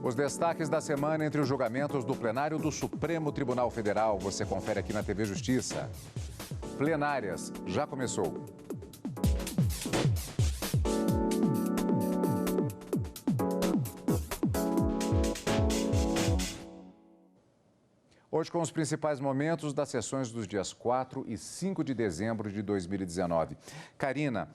Os destaques da semana entre os julgamentos do plenário do Supremo Tribunal Federal. Você confere aqui na TV Justiça. Plenárias já começou. Hoje com os principais momentos das sessões dos dias 4 e 5 de dezembro de 2019. Karina,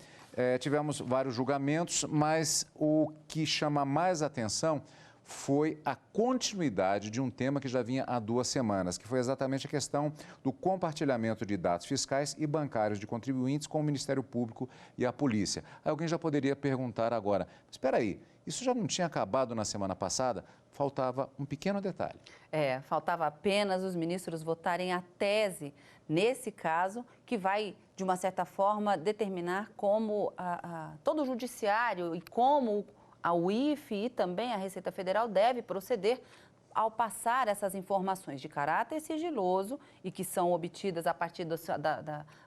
tivemos vários julgamentos, mas o que chama mais atenção foi a continuidade de um tema que já vinha há 2 semanas, que foi exatamente a questão do compartilhamento de dados fiscais e bancários de contribuintes com o Ministério Público e a Polícia. Aí alguém já poderia perguntar agora, mas espera aí, isso já não tinha acabado na semana passada? Faltava um pequeno detalhe. Faltava apenas os ministros votarem a tese, nesse caso, que vai, de uma certa forma, determinar como todo o judiciário e como a UIF e também a Receita Federal deve proceder ao passar essas informações de caráter sigiloso e que são obtidas a partir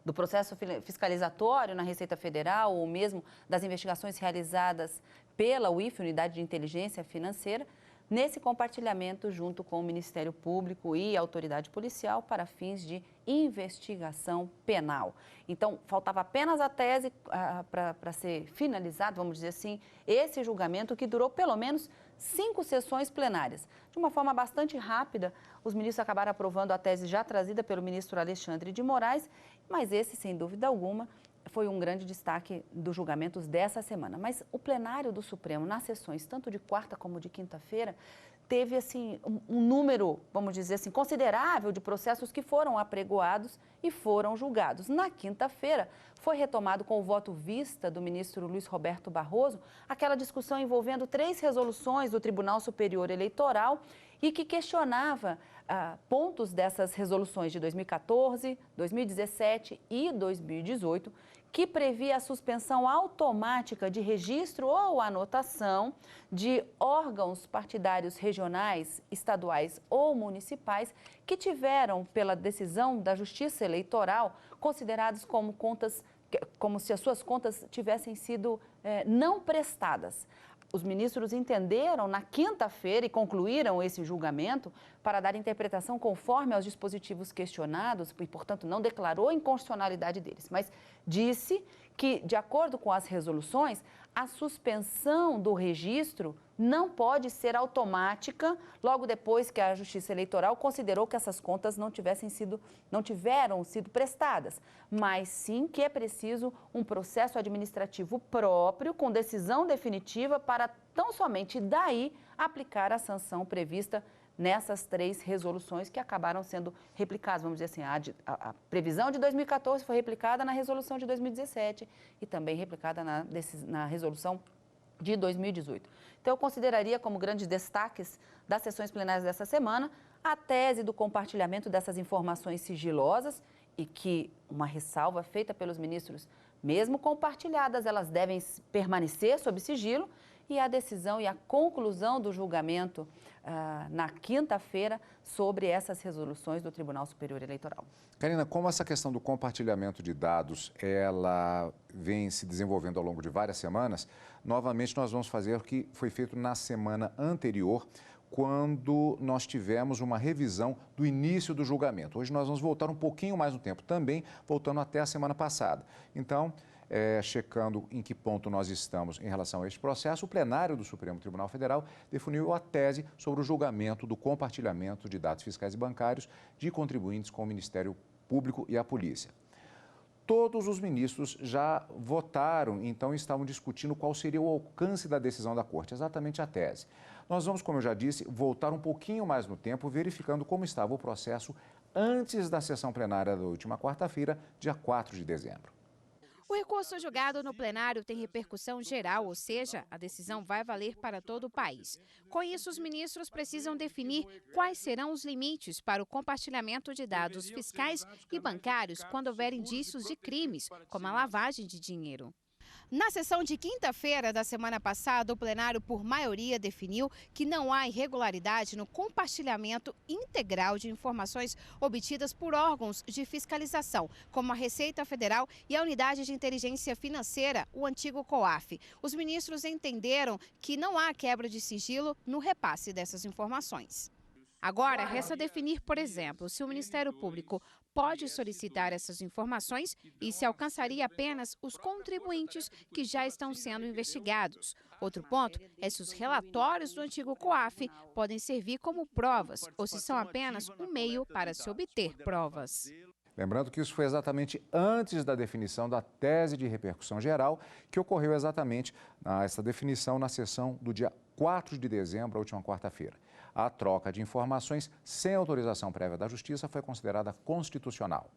do processo fiscalizatório na Receita Federal ou mesmo das investigações realizadas pela UIF, Unidade de Inteligência Financeira, nesse compartilhamento junto com o Ministério Público e a autoridade policial para fins de investigação penal. Então, faltava apenas a tese para ser finalizado, vamos dizer assim, esse julgamento que durou pelo menos 5 sessões plenárias. De uma forma bastante rápida, os ministros acabaram aprovando a tese já trazida pelo ministro Alexandre de Moraes, mas esse, sem dúvida alguma, foi um grande destaque dos julgamentos dessa semana. Mas o plenário do Supremo, nas sessões tanto de quarta como de quinta-feira, teve assim, um número, vamos dizer assim, considerável de processos que foram apregoados e foram julgados. Na quinta-feira, foi retomado com o voto vista do ministro Luiz Roberto Barroso aquela discussão envolvendo 3 resoluções do Tribunal Superior Eleitoral e que questionava pontos dessas resoluções de 2014, 2017 e 2018, que previa a suspensão automática de registro ou anotação de órgãos partidários regionais, estaduais ou municipais que tiveram, pela decisão da Justiça Eleitoral, considerados como contas, como se as suas contas tivessem sido não prestadas. Os ministros entenderam na quinta-feira e concluíram esse julgamento para dar interpretação conforme aos dispositivos questionados e, portanto, não declarou a inconstitucionalidade deles, mas disse que, de acordo com as resoluções, a suspensão do registro não pode ser automática logo depois que a Justiça Eleitoral considerou que essas contas não tiveram sido prestadas, mas sim que é preciso um processo administrativo próprio com decisão definitiva para tão somente daí aplicar a sanção prevista nessas 3 resoluções que acabaram sendo replicadas. Vamos dizer assim, a previsão de 2014 foi replicada na resolução de 2017 e também replicada na resolução de 2018. Então, eu consideraria como grandes destaques das sessões plenárias dessa semana a tese do compartilhamento dessas informações sigilosas e que uma ressalva feita pelos ministros, mesmo compartilhadas, elas devem permanecer sob sigilo, e a decisão e a conclusão do julgamento na quinta-feira sobre essas resoluções do Tribunal Superior Eleitoral. Karina, como essa questão do compartilhamento de dados, ela vem se desenvolvendo ao longo de várias semanas, novamente nós vamos fazer o que foi feito na semana anterior, quando nós tivemos uma revisão do início do julgamento. Hoje nós vamos voltar um pouquinho mais no tempo, também voltando até a semana passada. Então, checando em que ponto nós estamos em relação a este processo, o plenário do Supremo Tribunal Federal definiu a tese sobre o julgamento do compartilhamento de dados fiscais e bancários de contribuintes com o Ministério Público e a Polícia. Todos os ministros já votaram, então estavam discutindo qual seria o alcance da decisão da Corte, exatamente a tese. Nós vamos, como eu já disse, voltar um pouquinho mais no tempo, verificando como estava o processo antes da sessão plenária da última quarta-feira, dia 4 de dezembro. O recurso julgado no plenário tem repercussão geral, ou seja, a decisão vai valer para todo o país. Com isso, os ministros precisam definir quais serão os limites para o compartilhamento de dados fiscais e bancários quando houver indícios de crimes, como a lavagem de dinheiro. Na sessão de quinta-feira da semana passada, o plenário, por maioria, definiu que não há irregularidade no compartilhamento integral de informações obtidas por órgãos de fiscalização, como a Receita Federal e a Unidade de Inteligência Financeira, o antigo COAF. Os ministros entenderam que não há quebra de sigilo no repasse dessas informações. Agora, resta definir, por exemplo, se o Ministério Público pode solicitar essas informações e se alcançaria apenas os contribuintes que já estão sendo investigados. Outro ponto é se os relatórios do antigo COAF podem servir como provas ou se são apenas um meio para se obter provas. Lembrando que isso foi exatamente antes da definição da tese de repercussão geral, que ocorreu exatamente essa definição na sessão do dia 4 de dezembro, a última quarta-feira. A troca de informações sem autorização prévia da Justiça foi considerada constitucional.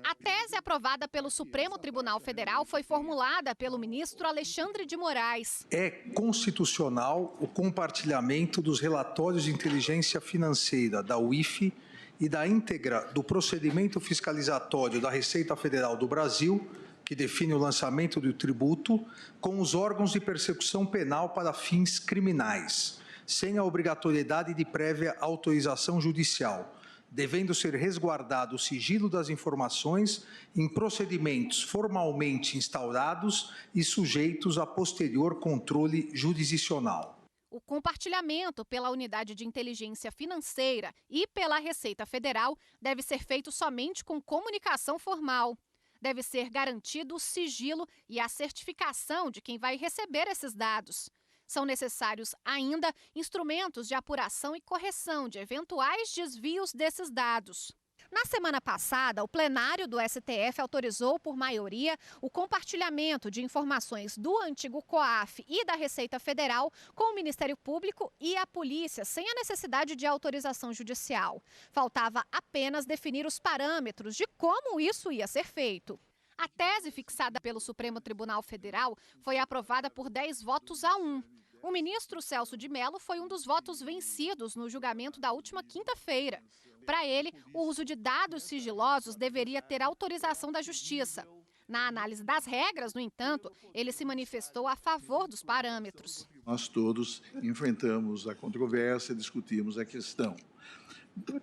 A tese aprovada pelo Supremo Tribunal Federal foi formulada pelo ministro Alexandre de Moraes. É constitucional o compartilhamento dos relatórios de inteligência financeira da UIF e da íntegra do procedimento fiscalizatório da Receita Federal do Brasil, que define o lançamento do tributo, com os órgãos de persecução penal para fins criminais, sem a obrigatoriedade de prévia autorização judicial, devendo ser resguardado o sigilo das informações em procedimentos formalmente instaurados e sujeitos a posterior controle jurisdicional. O compartilhamento pela Unidade de Inteligência Financeira e pela Receita Federal deve ser feito somente com comunicação formal. Deve ser garantido o sigilo e a certificação de quem vai receber esses dados. São necessários ainda instrumentos de apuração e correção de eventuais desvios desses dados. Na semana passada, o plenário do STF autorizou por maioria o compartilhamento de informações do antigo COAF e da Receita Federal com o Ministério Público e a Polícia, sem a necessidade de autorização judicial. Faltava apenas definir os parâmetros de como isso ia ser feito. A tese fixada pelo Supremo Tribunal Federal foi aprovada por 10 votos a 1. O ministro Celso de Mello foi um dos votos vencidos no julgamento da última quinta-feira. Para ele, o uso de dados sigilosos deveria ter autorização da Justiça. Na análise das regras, no entanto, ele se manifestou a favor dos parâmetros. Nós todos enfrentamos a controvérsia, discutimos a questão.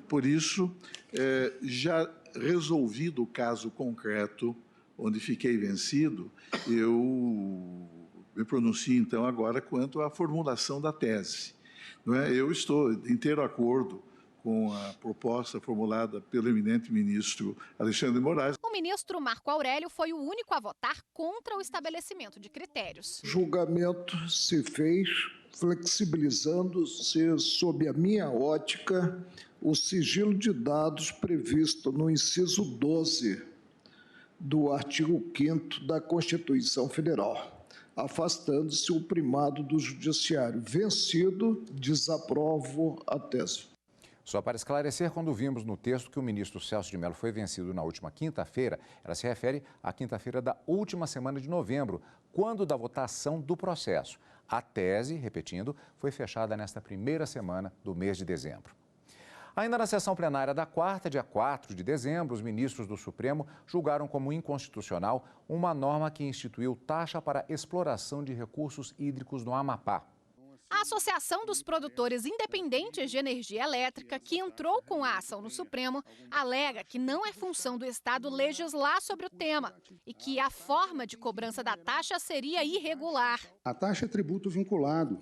Por isso, já resolvido o caso concreto, onde fiquei vencido, eu me pronuncio, então, agora quanto à formulação da tese. Não é? Eu estou de inteiro acordo com a proposta formulada pelo eminente ministro Alexandre de Moraes. O ministro Marco Aurélio foi o único a votar contra o estabelecimento de critérios. O julgamento se fez flexibilizando-se, sob a minha ótica, o sigilo de dados previsto no inciso 12 do artigo 5º da Constituição Federal, afastando-se o primado do judiciário. Vencido, desaprovo a tese. Só para esclarecer, quando vimos no texto que o ministro Celso de Mello foi vencido na última quinta-feira, ela se refere à quinta-feira da última semana de novembro, quando da votação do processo. A tese, repetindo, foi fechada nesta primeira semana do mês de dezembro. Ainda na sessão plenária da quarta, dia 4 de dezembro, os ministros do Supremo julgaram como inconstitucional uma norma que instituiu taxa para exploração de recursos hídricos no Amapá. A Associação dos Produtores Independentes de Energia Elétrica, que entrou com a ação no Supremo, alega que não é função do Estado legislar sobre o tema e que a forma de cobrança da taxa seria irregular. A taxa é tributo vinculado,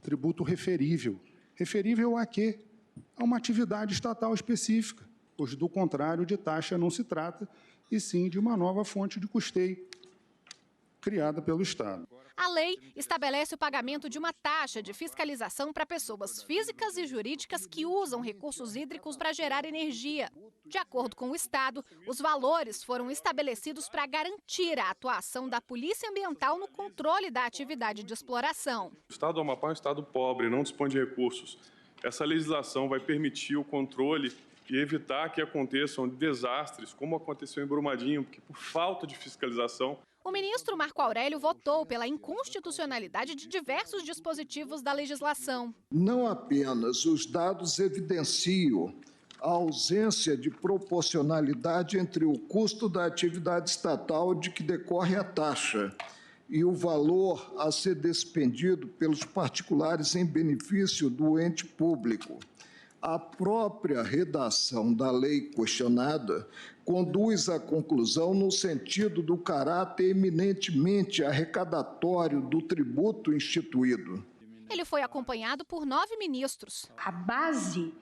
tributo referível. Referível a quê? A uma atividade estatal específica, pois do contrário de taxa não se trata, e sim de uma nova fonte de custeio criada pelo Estado. A lei estabelece o pagamento de uma taxa de fiscalização para pessoas físicas e jurídicas que usam recursos hídricos para gerar energia. De acordo com o Estado, os valores foram estabelecidos para garantir a atuação da Polícia Ambiental no controle da atividade de exploração. O Estado do Amapá é um Estado pobre, não dispõe de recursos. Essa legislação vai permitir o controle e evitar que aconteçam desastres, como aconteceu em Brumadinho, porque por falta de fiscalização. O ministro Marco Aurélio votou pela inconstitucionalidade de diversos dispositivos da legislação. Não apenas os dados evidenciam a ausência de proporcionalidade entre o custo da atividade estatal de que decorre a taxa e o valor a ser despendido pelos particulares em benefício do ente público. A própria redação da lei questionada conduz à conclusão no sentido do caráter eminentemente arrecadatório do tributo instituído. Ele foi acompanhado por 9 ministros. A base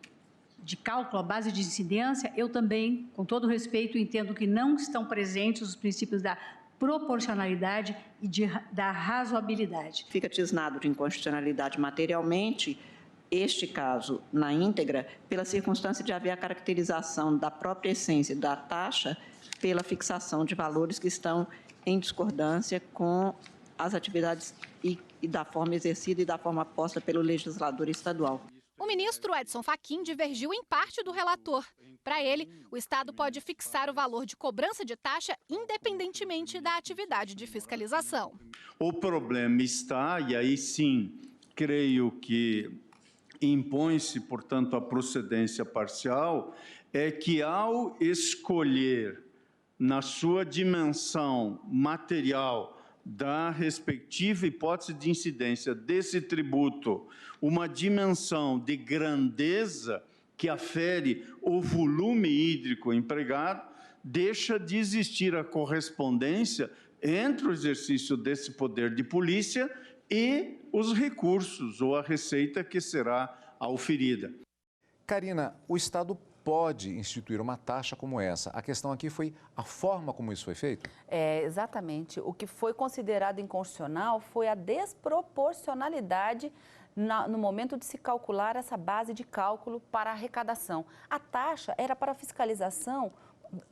de cálculo, a base de incidência, eu também, com todo respeito, entendo que não estão presentes os princípios da proporcionalidade e da razoabilidade. Fica tisnado de inconstitucionalidade materialmente este caso na íntegra pela circunstância de haver a caracterização da própria essência da taxa pela fixação de valores que estão em discordância com as atividades e da forma exercida e da forma posta pelo legislador estadual. O ministro Edson Fachin divergiu em parte do relator. Para ele, o Estado pode fixar o valor de cobrança de taxa independentemente da atividade de fiscalização. O problema está, e aí sim, creio que impõe-se, portanto, a procedência parcial, é que ao escolher na sua dimensão material da respectiva hipótese de incidência desse tributo uma dimensão de grandeza que afere o volume hídrico empregado, deixa de existir a correspondência entre o exercício desse poder de polícia e os recursos ou a receita que será auferida. Karina, o Estado pode instituir uma taxa como essa. A questão aqui foi a forma como isso foi feito? Exatamente. O que foi considerado inconstitucional foi a desproporcionalidade no momento de se calcular essa base de cálculo para a arrecadação. A taxa era para fiscalização,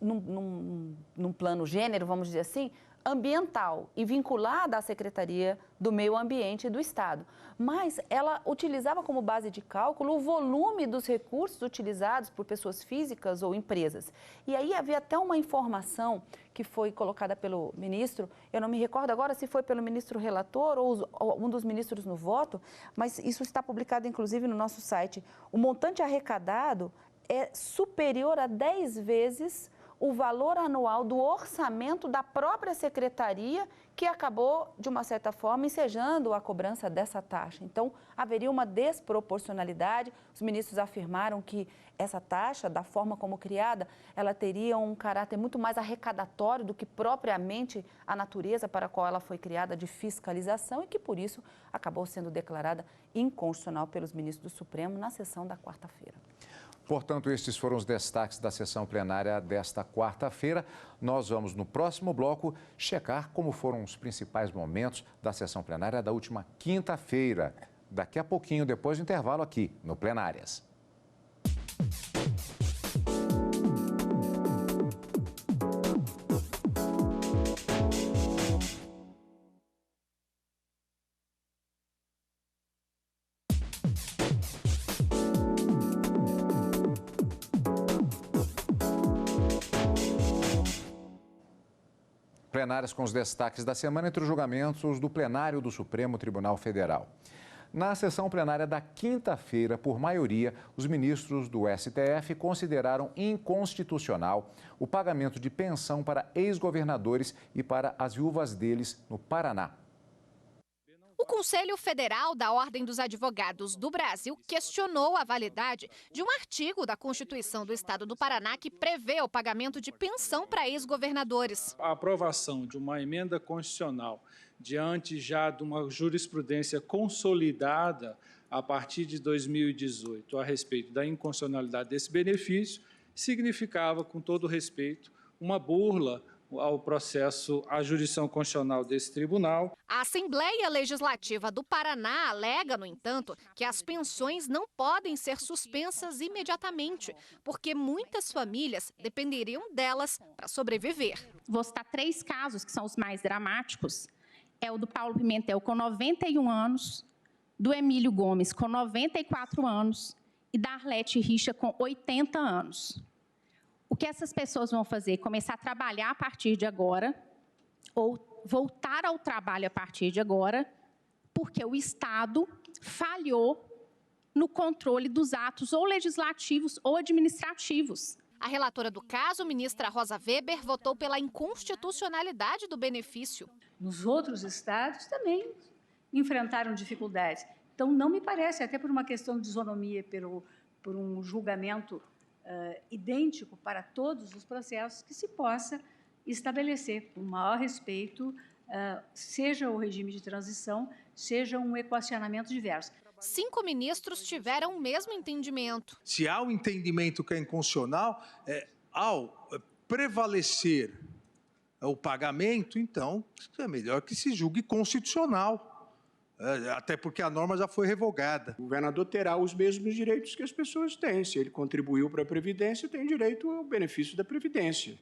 num plano gênero, vamos dizer assim, ambiental e vinculada à Secretaria do Meio Ambiente do Estado. Mas ela utilizava como base de cálculo o volume dos recursos utilizados por pessoas físicas ou empresas. E aí havia até uma informação que foi colocada pelo ministro, eu não me recordo agora se foi pelo ministro relator ou um dos ministros no voto, mas isso está publicado inclusive no nosso site. O montante arrecadado é superior a 10 vezes o valor anual do orçamento da própria secretaria, que acabou, de uma certa forma, ensejando a cobrança dessa taxa. Então, haveria uma desproporcionalidade. Os ministros afirmaram que essa taxa, da forma como criada, ela teria um caráter muito mais arrecadatório do que propriamente a natureza para a qual ela foi criada de fiscalização e que, por isso, acabou sendo declarada inconstitucional pelos ministros do Supremo na sessão da quarta-feira. Portanto, estes foram os destaques da sessão plenária desta quarta-feira. Nós vamos, no próximo bloco, checar como foram os principais momentos da sessão plenária da última quinta-feira. Daqui a pouquinho, depois do intervalo aqui, no Plenárias. Plenárias com os destaques da semana entre os julgamentos do plenário do Supremo Tribunal Federal. Na sessão plenária da quinta-feira, por maioria, os ministros do STF consideraram inconstitucional o pagamento de pensão para ex-governadores e para as viúvas deles no Paraná. O Conselho Federal da Ordem dos Advogados do Brasil questionou a validade de um artigo da Constituição do Estado do Paraná que prevê o pagamento de pensão para ex-governadores. A aprovação de uma emenda constitucional diante já de uma jurisprudência consolidada a partir de 2018 a respeito da inconstitucionalidade desse benefício significava, com todo respeito, uma burla ao processo, à jurisdição constitucional desse tribunal. A Assembleia Legislativa do Paraná alega, no entanto, que as pensões não podem ser suspensas imediatamente, porque muitas famílias dependeriam delas para sobreviver. Vou citar 3 casos que são os mais dramáticos. É o do Paulo Pimentel, com 91 anos, do Emílio Gomes, com 94 anos, e da Arlete Richa, com 80 anos. O que essas pessoas vão fazer? Começar a trabalhar a partir de agora, ou voltar ao trabalho a partir de agora, porque o Estado falhou no controle dos atos ou legislativos ou administrativos. A relatora do caso, ministra Rosa Weber, votou pela inconstitucionalidade do benefício. nos outros estados também enfrentaram dificuldades. Então, não me parece, até por uma questão de isonomia, por um julgamento idêntico para todos os processos, que se possa estabelecer com maior respeito, seja o regime de transição, seja um equacionamento diverso. 5 ministros tiveram o mesmo entendimento. Se há um entendimento que é inconstitucional, ao prevalecer o pagamento, então é melhor que se julgue constitucional. Até porque a norma já foi revogada. O governador terá os mesmos direitos que as pessoas têm. Se ele contribuiu para a Previdência, tem direito ao benefício da Previdência.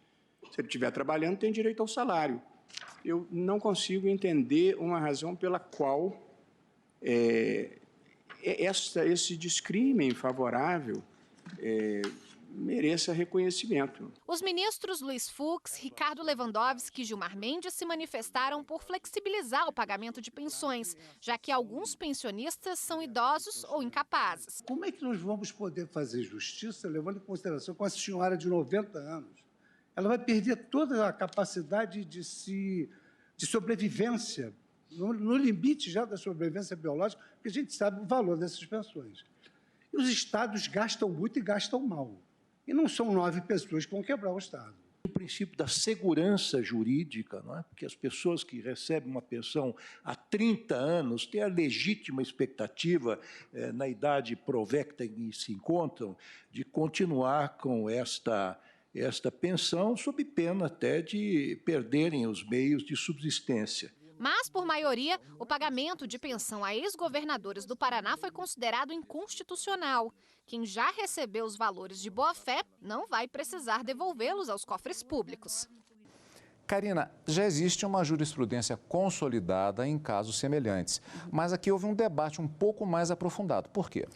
Se ele estiver trabalhando, tem direito ao salário. Eu não consigo entender uma razão pela qual esse descrime favorável mereça reconhecimento. Os ministros Luiz Fux, Ricardo Lewandowski e Gilmar Mendes se manifestaram por flexibilizar o pagamento de pensões, já que alguns pensionistas são idosos ou incapazes. Como é que nós vamos poder fazer justiça levando em consideração com a senhora de 90 anos? Ela vai perder toda a capacidade de sobrevivência, no limite já da sobrevivência biológica, porque a gente sabe o valor dessas pensões. E os estados gastam muito e gastam mal. E não são 9 pessoas que vão quebrar o Estado. O princípio da segurança jurídica, não é? Porque as pessoas que recebem uma pensão há 30 anos têm a legítima expectativa, na idade provecta em que se encontram, de continuar com esta pensão, sob pena até de perderem os meios de subsistência. Mas, por maioria, o pagamento de pensão a ex-governadores do Paraná foi considerado inconstitucional. Quem já recebeu os valores de boa-fé não vai precisar devolvê-los aos cofres públicos. Karina, já existe uma jurisprudência consolidada em casos semelhantes, mas aqui houve um debate um pouco mais aprofundado. Por quê?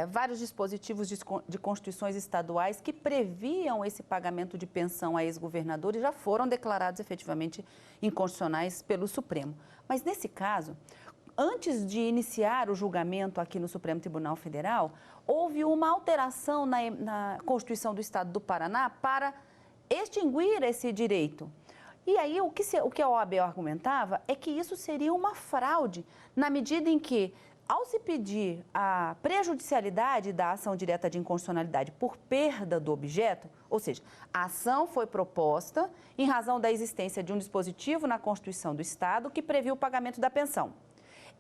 Vários dispositivos de constituições estaduais que previam esse pagamento de pensão a ex-governadores já foram declarados efetivamente inconstitucionais pelo Supremo. Mas, nesse caso, antes de iniciar o julgamento aqui no Supremo Tribunal Federal, houve uma alteração na Constituição do Estado do Paraná para extinguir esse direito. E aí, o que a OAB argumentava é que isso seria uma fraude, na medida em que, ao se pedir a prejudicialidade da ação direta de inconstitucionalidade por perda do objeto, ou seja, a ação foi proposta em razão da existência de um dispositivo na Constituição do Estado que previa o pagamento da pensão.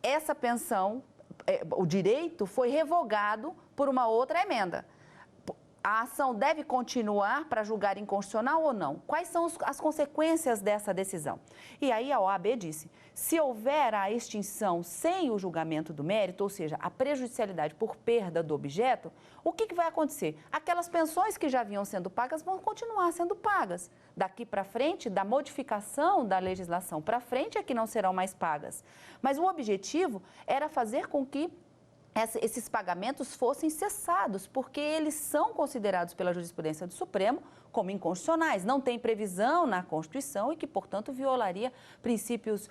Essa pensão, o direito foi revogado por uma outra emenda. A ação deve continuar para julgar inconstitucional ou não? Quais são as consequências dessa decisão? E aí a OAB disse, se houver a extinção sem o julgamento do mérito, ou seja, a prejudicialidade por perda do objeto, o que vai acontecer? Aquelas pensões que já vinham sendo pagas vão continuar sendo pagas. Daqui para frente, da modificação da legislação para frente é que não serão mais pagas. Mas o objetivo era fazer com que esses pagamentos fossem cessados, porque eles são considerados pela jurisprudência do Supremo como inconstitucionais. Não tem previsão na Constituição e que, portanto, violaria princípios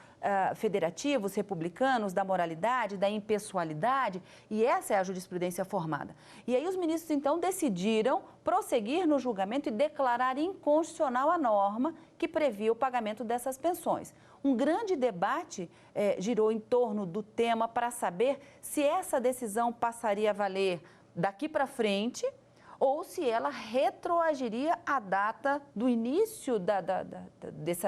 federativos, republicanos, da moralidade, da impessoalidade, e essa é a jurisprudência formada. E aí os ministros, então, decidiram prosseguir no julgamento e declarar inconstitucional a norma que previa o pagamento dessas pensões. Um grande debate girou em torno do tema para saber se essa decisão passaria a valer daqui para frente ou se ela retroagiria à data do início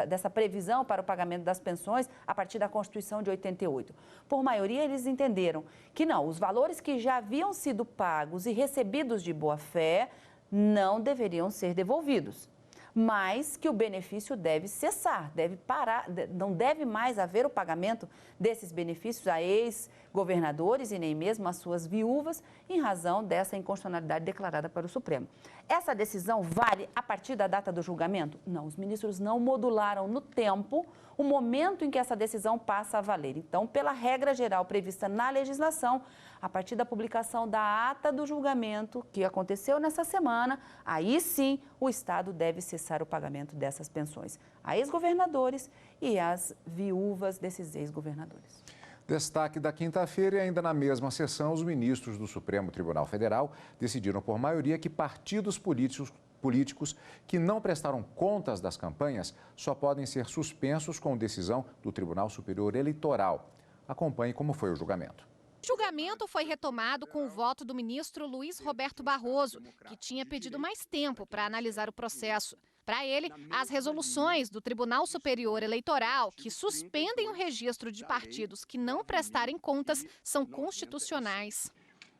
dessa previsão para o pagamento das pensões a partir da Constituição de 88. Por maioria, eles entenderam que não, os valores que já haviam sido pagos e recebidos de boa-fé não deveriam ser devolvidos, mas que o benefício deve cessar, deve parar, não deve mais haver o pagamento desses benefícios a ex-governadores e nem mesmo às suas viúvas, em razão dessa inconstitucionalidade declarada para o Supremo. Essa decisão vale a partir da data do julgamento? Não, os ministros não modularam no tempo o momento em que essa decisão passa a valer. Então, pela regra geral prevista na legislação, a partir da publicação da ata do julgamento, que aconteceu nessa semana, aí sim o Estado deve cessar o pagamento dessas pensões a ex-governadores e às viúvas desses ex-governadores. Destaque da quinta-feira e ainda na mesma sessão, os ministros do Supremo Tribunal Federal decidiram por maioria que partidos políticos políticos que não prestaram contas das campanhas só podem ser suspensos com decisão do Tribunal Superior Eleitoral. Acompanhe como foi o julgamento. O julgamento foi retomado com o voto do ministro Luiz Roberto Barroso, que tinha pedido mais tempo para analisar o processo. Para ele, as resoluções do Tribunal Superior Eleitoral, que suspendem o registro de partidos que não prestarem contas, são constitucionais.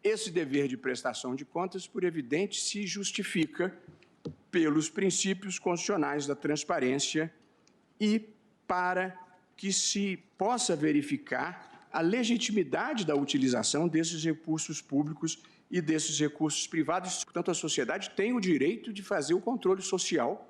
Esse dever de prestação de contas, por evidente, se justifica pelos princípios constitucionais da transparência e para que se possa verificar a legitimidade da utilização desses recursos públicos e desses recursos privados. Portanto, a sociedade tem o direito de fazer o controle social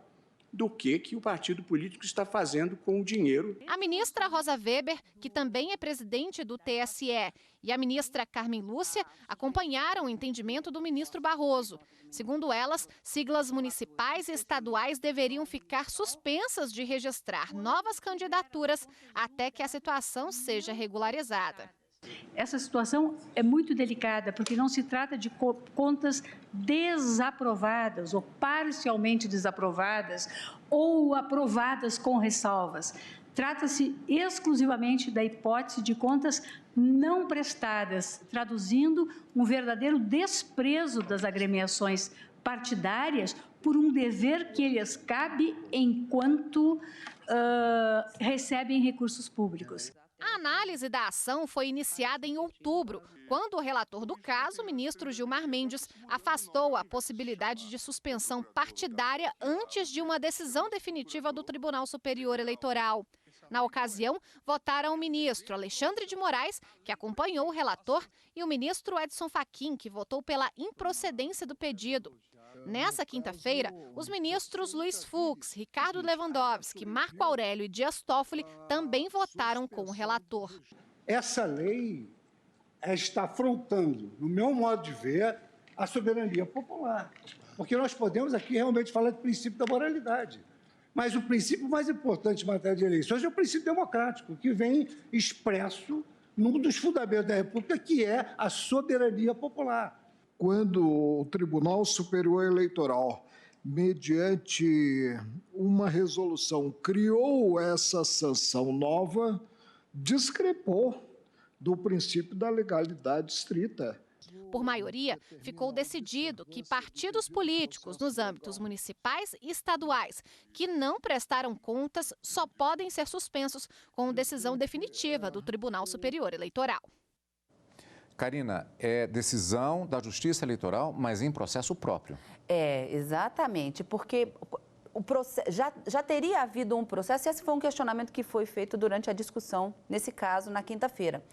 do que o partido político está fazendo com o dinheiro. A ministra Rosa Weber, que também é presidente do TSE, e a ministra Carmen Lúcia acompanharam o entendimento do ministro Barroso. Segundo elas, siglas municipais e estaduais deveriam ficar suspensas de registrar novas candidaturas até que a situação seja regularizada. Essa situação é muito delicada, porque não se trata de contas desaprovadas ou parcialmente desaprovadas ou aprovadas com ressalvas. Trata-se exclusivamente da hipótese de contas não prestadas, traduzindo um verdadeiro desprezo das agremiações partidárias por um dever que lhes cabe enquanto recebem recursos públicos. A análise da ação foi iniciada em outubro, quando o relator do caso, o ministro Gilmar Mendes, afastou a possibilidade de suspensão partidária antes de uma decisão definitiva do Tribunal Superior Eleitoral. Na ocasião, votaram o ministro Alexandre de Moraes, que acompanhou o relator, e o ministro Edson Fachin, que votou pela improcedência do pedido. Nessa quinta-feira, os ministros Luiz Fux, Ricardo Lewandowski, Marco Aurélio e Dias Toffoli também votaram com o relator. Essa lei está afrontando, no meu modo de ver, a soberania popular. Porque nós podemos aqui realmente falar do princípio da moralidade. Mas o princípio mais importante em matéria de eleições é o princípio democrático, que vem expresso num dos fundamentos da República, que é a soberania popular. Quando o Tribunal Superior Eleitoral, mediante uma resolução, criou essa sanção nova, discrepou do princípio da legalidade estrita. Por maioria, ficou decidido que partidos políticos nos âmbitos municipais e estaduais que não prestaram contas só podem ser suspensos com decisão definitiva do Tribunal Superior Eleitoral. Karina, é decisão da Justiça Eleitoral, mas em processo próprio. Exatamente, porque o processo, já teria havido um processo, e esse foi um questionamento que foi feito durante a discussão, nesse caso, na quinta-feira.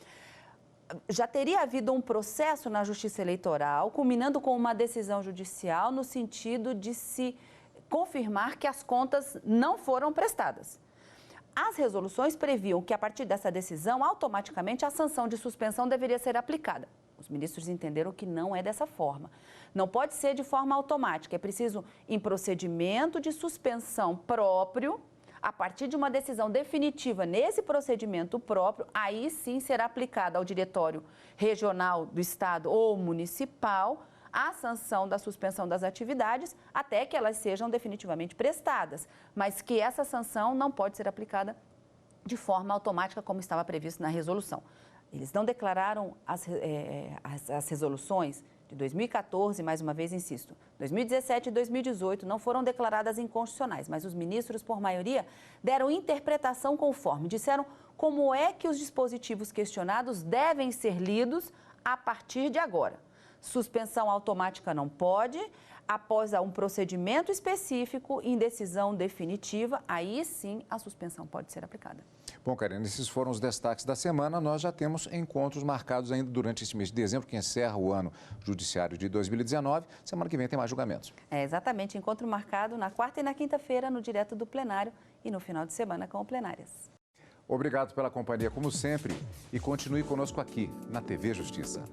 Já teria havido um processo na Justiça Eleitoral, culminando com uma decisão judicial no sentido de se confirmar que as contas não foram prestadas. As resoluções previam que, a partir dessa decisão, automaticamente a sanção de suspensão deveria ser aplicada. Os ministros entenderam que não é dessa forma. Não pode ser de forma automática. É preciso, em procedimento de suspensão próprio, a partir de uma decisão definitiva nesse procedimento próprio, aí sim será aplicada ao diretório regional do Estado ou municipal a sanção da suspensão das atividades até que elas sejam definitivamente prestadas, mas que essa sanção não pode ser aplicada de forma automática como estava previsto na resolução. Eles não declararam as resoluções de 2014, mais uma vez insisto, 2017 e 2018 não foram declaradas inconstitucionais, mas os ministros, por maioria, deram interpretação conforme, disseram como é que os dispositivos questionados devem ser lidos a partir de agora. Suspensão automática não pode, após um procedimento específico em decisão definitiva, aí sim a suspensão pode ser aplicada. Bom, Karina, esses foram os destaques da semana. Nós já temos encontros marcados ainda durante esse mês de dezembro, que encerra o ano judiciário de 2019. Semana que vem tem mais julgamentos. Exatamente, encontro marcado na quarta e na quinta-feira no Direto do Plenário e no final de semana com o Plenárias. Obrigado pela companhia, como sempre, e continue conosco aqui na TV Justiça.